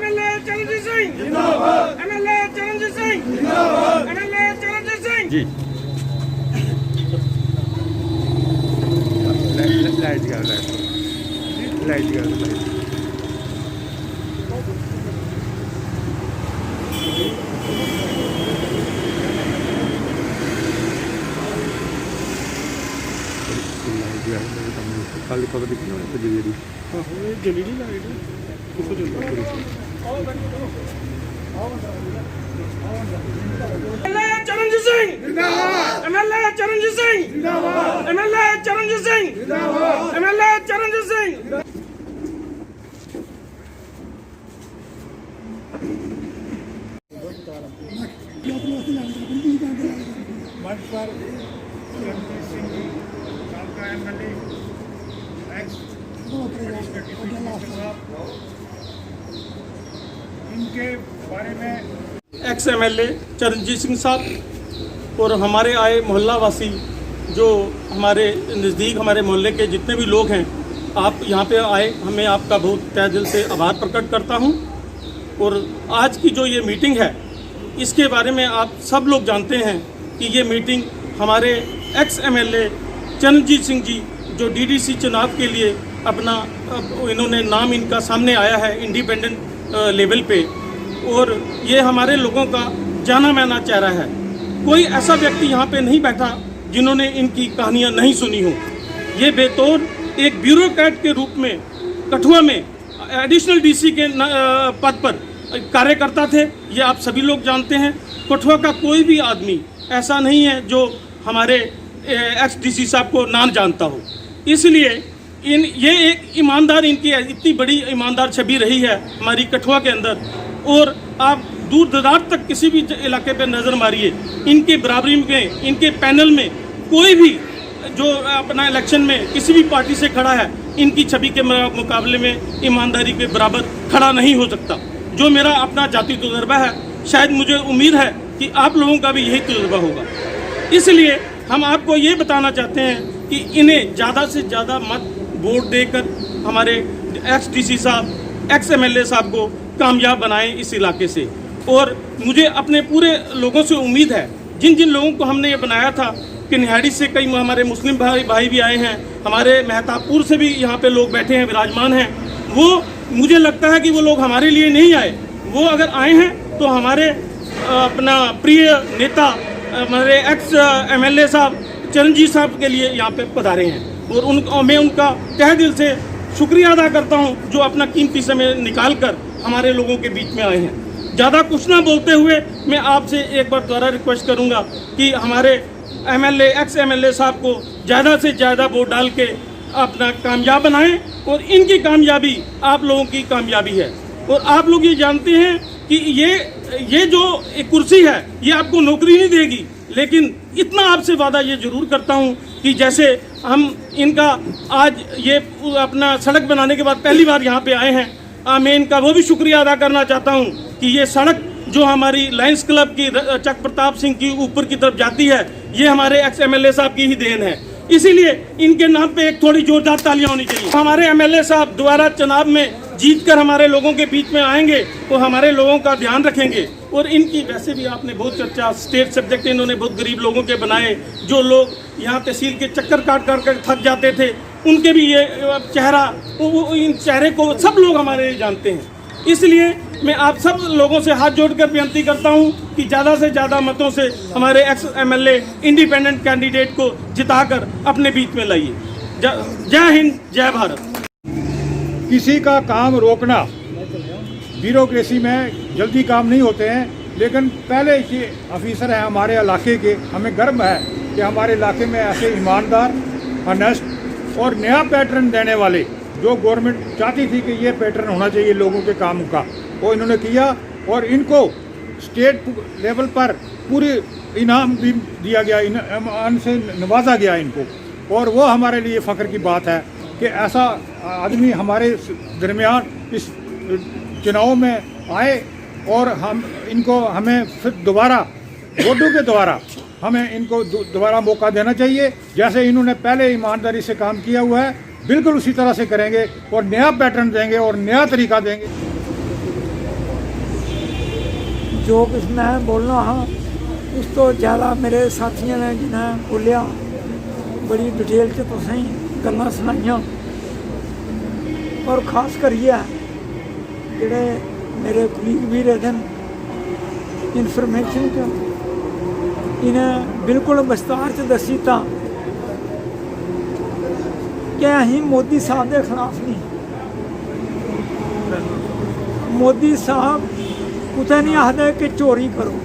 MLA Charanjit Singh जिंदाबाद, MLA Charanjit Singh जिंदाबाद, MLA Charanjit Singh ji. Light गया, लाइट गया। खाली पता दिखने वाली जल्दी जलीली लाइट किसको चलता एमएलए चरणजीत सिंह जिंदाबाद, एमएलए चरणजीत सिंह जिंदाबाद, एमएलए चरणजीत सिंह जिंदाबाद, एमएलए चरणजीत सिंह। मंच पर चरणजीत सिंह जी साबका एमएलए इनके बारे में एक्स एमएलए चरणजीत सिंह साहब और हमारे आए मोहल्ला वासी जो हमारे नज़दीक हमारे मोहल्ले के जितने भी लोग हैं, आप यहाँ पे आए, हमें आपका बहुत तहे दिल से आभार प्रकट करता हूँ। और आज की जो ये मीटिंग है इसके बारे में आप सब लोग जानते हैं कि ये मीटिंग हमारे एक्स एमएलए चरणजीत सिंह जी जो डीडीसी चुनाव के लिए अपना इन्होंने नाम इनका सामने आया है इंडिपेंडेंट लेवल पे, और ये हमारे लोगों का जाना माना चेहरा है। कोई ऐसा व्यक्ति यहाँ पे नहीं बैठा जिन्होंने इनकी कहानियाँ नहीं सुनी हो। ये बेतौर एक ब्यूरोक्रेट के रूप में कठुआ में एडिशनल डीसी के पद पर कार्यकर्ता थे, ये आप सभी लोग जानते हैं। कठुआ का कोई भी आदमी ऐसा नहीं है जो हमारे एक्स डीसी साहब को ना जानता हो। इसलिए ये एक ईमानदार, इनकी इतनी बड़ी ईमानदार छवि रही है हमारी कठुआ के अंदर। और आप दूर दराज तक किसी भी इलाके पे नज़र मारिए, इनके बराबरी में, इनके पैनल में कोई भी जो अपना इलेक्शन में किसी भी पार्टी से खड़ा है, इनकी छवि के मुकाबले में ईमानदारी के बराबर खड़ा नहीं हो सकता। जो मेरा अपना जाति तजुर्बा है, शायद मुझे उम्मीद है कि आप लोगों का भी यही तजुर्बा होगा। इसलिए हम आपको ये बताना चाहते हैं कि इन्हें ज़्यादा से ज़्यादा मत वोट देकर हमारे एक्स डीसी साहब, एक्स एमएलए साहब को कामयाब बनाएं इस इलाके से। और मुझे अपने पूरे लोगों से उम्मीद है, जिन जिन लोगों को हमने ये बनाया था कि निहाड़ी से कई हमारे मुस्लिम भाई भी आए हैं, हमारे मेहताबपुर से भी यहाँ पे लोग बैठे हैं, विराजमान हैं, वो मुझे लगता है कि वो लोग हमारे लिए नहीं आए। वो अगर आए हैं तो हमारे अपना प्रिय नेता, हमारे एक्स एमएलए साहब चरणजीत साहब के लिए यहाँ पे पधारे हैं। और मैं उनका तहे दिल से शुक्रिया अदा करता हूँ जो अपना कीमती समय निकाल कर हमारे लोगों के बीच में आए हैं। ज़्यादा कुछ ना बोलते हुए मैं आपसे एक बार दोबारा रिक्वेस्ट करूँगा कि हमारे एमएलए, एक्स एमएलए साहब को ज़्यादा से ज़्यादा वोट डाल के अपना कामयाब बनाएं। और इनकी कामयाबी आप लोगों की कामयाबी है। और आप लोग ये जानते हैं कि ये जो एक कुर्सी है ये आपको नौकरी नहीं देगी, लेकिन इतना आपसे वादा ये जरूर करता हूँ कि जैसे हम इनका आज ये अपना सड़क बनाने के बाद पहली बार यहाँ पे आए हैं, मैं इनका वो भी शुक्रिया अदा करना चाहता हूँ कि ये सड़क जो हमारी लायंस क्लब की चक प्रताप सिंह की ऊपर की तरफ जाती है, ये हमारे एक्स एमएलए साहब की ही देन है। इसीलिए इनके नाम पे एक थोड़ी जोरदार तालियां होनी चाहिए। हमारे एमएलए साहब दोबारा चुनाव में जीतकर हमारे लोगों के बीच में आएंगे तो हमारे लोगों का ध्यान रखेंगे। और इनकी वैसे भी आपने बहुत चर्चा, स्टेट सब्जेक्ट इन्होंने बहुत गरीब लोगों के बनाए, जो लोग यहाँ तहसील के चक्कर काट कर थक जाते थे, उनके भी ये चेहरा, इन चेहरे को सब लोग हमारे जानते हैं। इसलिए मैं आप सब लोगों से हाथ जोड़कर विनती करता हूं कि ज़्यादा से ज़्यादा मतों से हमारे एक्स एमएलए इंडिपेंडेंट कैंडिडेट को जिताकर अपने बीच में लाइए। जय हिंद, जय भारत। किसी का काम रोकना, ब्यूरोक्रेसी में जल्दी काम नहीं होते हैं, लेकिन पहले ये ऑफिसर हैं हमारे इलाके के। हमें गर्व है कि हमारे इलाके में ऐसे ईमानदार, ऑनेस्ट और नया पैटर्न देने वाले, जो गवर्नमेंट चाहती थी कि ये पैटर्न होना चाहिए लोगों के काम का, वो इन्होंने किया। और इनको स्टेट लेवल पर पूरी इनाम भी दिया गया, इनसे नवाजा गया इनको। और वो हमारे लिए फ़ख्र की बात है कि ऐसा आदमी हमारे दरमियान इस चुनाव में आए। और हमें फिर दोबारा वोटों के द्वारा हमें इनको दोबारा मौका देना चाहिए। जैसे इन्होंने पहले ईमानदारी से काम किया हुआ है, बिल्कुल उसी तरह से करेंगे और नया पैटर्न देंगे और नया तरीका देंगे। जो कुछ मैं बोलना हाँ उस तो ज़्यादा मेरे साथियों ने जिन्हें बोलिया बड़ी डिटेल च तुसें गल्लां सुनाइयां और खास करिए जेह्ड़े मेरे कुलीग भी रहे इन्फॉर्मेशन च इन्हें बिल्कुल विस्तार च दसी तां कि असीं मोदी साहब के खिलाफ नहीं। मोदी साहब कुतै नहीं आखदे कि चोरी करो।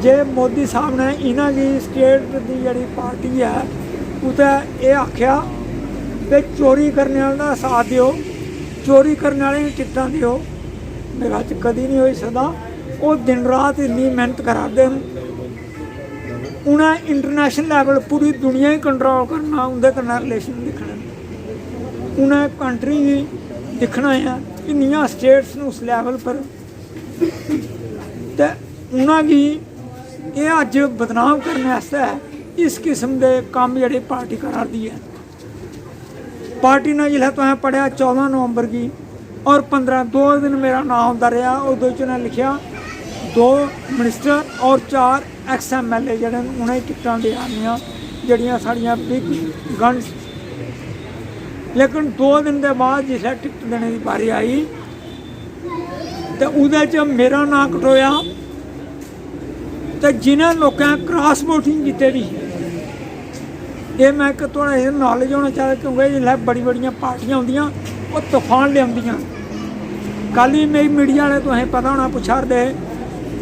जे मोदी साहब ने इन्हां दी स्टेट की जिहड़ी पार्टी है कुतै एह् आख्या कि चोरी करने वाले दा साथ दिओ, चोरी करने वाले टिकटां दिओ, मेरे च कदी नहीं होई सकदा। वो दिन रात इन्नी मेहनत करा दे न। उन्हें इंटरनेशनल लैवल पूरी दुनिया ही कंट्रोल करना, उंदे कन्नै रिलेशन दिक्खने, उन्हें कंट्री भी दिक्खना है किन्नियां स्टेट्स न उस लैवल पर, ते उन्हां गी एह् अज्ज बदनाम करने आस्तै इस किस्म के काम जेह्ड़ी पार्टी करा दी है। पार्टी ने जिसलै तुसें पढ़ेआ 14 नवंबर की और 15 2 दिन मेरा नाम आंदा रहा, उदों च उ'नें लिखिया 2 मिनिस्टर और 4 एक्स MLA जेह्ड़े उ'नें टिकटां देआनियां जेह्ड़ियां साढ़ियां बिग गन्स। लेकिन 2 दिन के बाद जिसलै टिकट देने की बारी आई तो उहदे च मेरा नां कटोया। तो जिन्हें लोगों क्रॉस वोटिंग की दी ये मैं एक थोड़ा नॉलेज होना चाहिए क्योंकि जिसलै बड़ी बड़ियां पार्टियां होंदियां वो तूफान लियादियां। कल ही मेरी मीडिया वाले तुसें पता होना पुछा रहे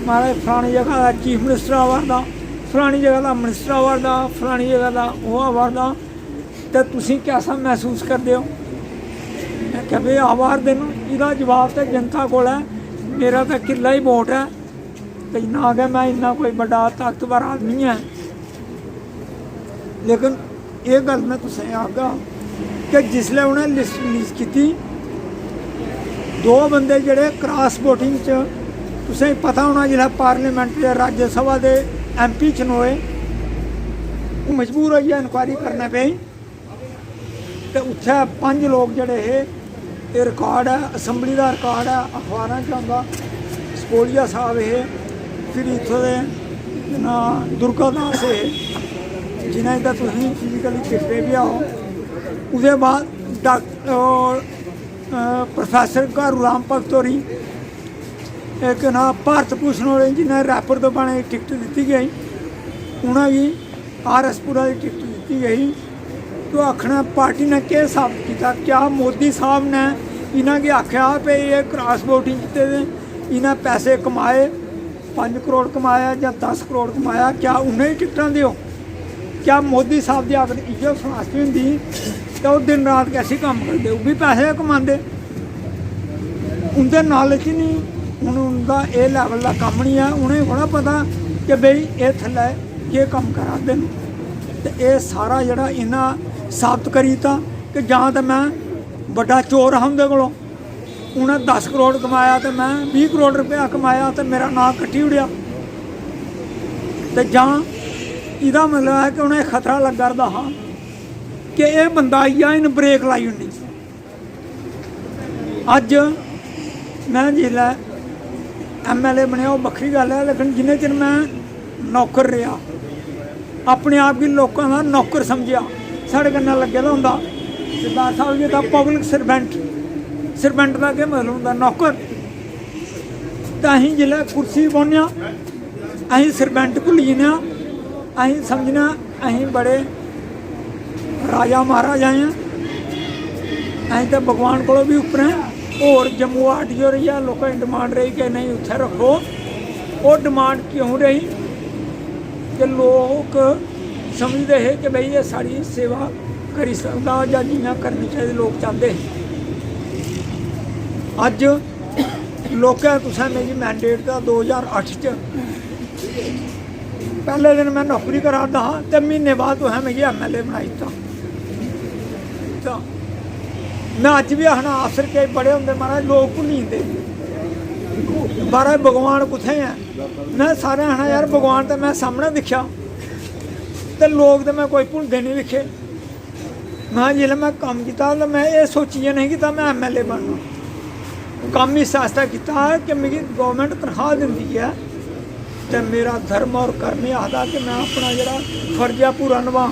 महाराज फलानी जगह का चीफ मिनिस्टर आवारदा, फलानी जगह का मिनिस्टर आवारदा, फलानी जगह का वो आवारदा, तो तुसीं कैसा महसूस करते हो? मैं क्या भाई आवारदे न, इसदा जवाब तो जनता कोल है। मेरा तो किला ही वोट है, तो ना कि मैं इन्ना कोई बड़ा ताकतवर आदमी है। लेकिन ये गल मैं तुसें आखगा कि जिसलै उन्हें लिस्ट रिलीज की 2 बंदे जेह्ड़े क्रॉस वोटिंग च तुसें पता होना जिसलै पार्लियामेंट या राज्य सभा के MP चुनोए मजबूर होइयै इंक्वायरी करने पेई। तो उत्थें 5 लोग जेह्ड़े हे ये रिकॉर्ड है, असैंबली का रिकॉर्ड है, अखबारां च आंदा। स्पोलिया साहब हे, फिर इत्थों दे ना दुर्गा दास है जिन्हें इधर तुम फिजिकली दिखते भी आओ। उसके बाद प्रोफैसर घारू राम भगत होरी, एक ना भारत भूषण होरें जिन्हें रैपर तो बने टिकट दी गई, उन्हें RS पुरा की टिकट दी गई। तो आखना पार्टी ने क्या साबित किया? क्या मोदी साहब ने इन्हें आख्या भाई ये क्रॉस वोटिंग किते इन्हें पैसे कमाए, 5 करोड़ कमाया या 10 करोड़ कमाया, क्या उन्हें ही टिकटां दिओ? क्या मोदी साहब की अगर इज्जत फिलासफी होंदी तो वो दिन रात कैसे काम करते, वो भी पैसे कमाते। उनके नॉलेज नहीं, हूँ उनका ये लैवल का कम नहीं है। उन्हें बड़ा पता कि बई ये थल्ले ये कम करा दे, तो ये सारा जड़ा इन्हें साबित करीता कि जां तो मैं बड़ा चोर हाँ उनके कोलों, उन्हें 10 करोड़ कमाया तो मैं 20 करोड़ रुपया कमाया तो मेरा नाम कट्टी उड़िया। तो जां इहदा मतलब है कि उन्हें खतरा लगा रहा हाँ कि यह बंदा आई जा इन ब्रेक लाई उन्नी। अज मैं जिसलै MLA बनया वो बखरी गल है, लेकिन जिन्ने चिर मैं नौकर रहा अपने आप गी लोगों का नौकर समझिया, साढ़े कन्नै लगे दा होंदा सरदार साहब जी था पब्लिक सर्वेंट। सर्वेंट का क्या मतलब होंदा? नौकर। तो असीं जिसलै कुर्सी बौह्ने असीं सर्वेंट भुल्ली जन्ने, असीं समझने असीं बड़े राजा महाराजा हैं, असीं तो भगवान कोलों भी उप्पर हैं। और जम्मू RTO रही है, लोगों की डिमांड रही कि नहीं उत्थे रखो। वो डिमांड क्यों रही कि लोग समझते हैं कि भाई ये साड़ी सेवा करी सकता या जियां करनी चाहिए लोग चाहते हैं। अज लोकें तुसें मेरी मैंडेट का 2008 च पहले दिन मैं नौकरी करा दा हा तो महीने बाद तुसें मिगी MLA बनाई दित्ता। मैं अज भी आखना अफसर के बड़े होंगे महाराज लोग भुल्ली जंदे महाराज भगवान कुत्थे है। मैं सारे आखना यार भगवान तो मैं सामने दिखा तो लोग तो मैं कोई भुलते नहीं दिखे। मैं जिसलै मैं कम किया तो मैं ये सोचिए नहीं कि मैं MLA बनना। ਕੰਮ ਇਸ ਆਸਤਾ ਕੀਤਾ कि मिगी गौरमेंट तनख्वाह दिंदी है तो मेरा धर्म और कर्म आखदा कि मैं अपना जरा फर्ज है पूरा निभा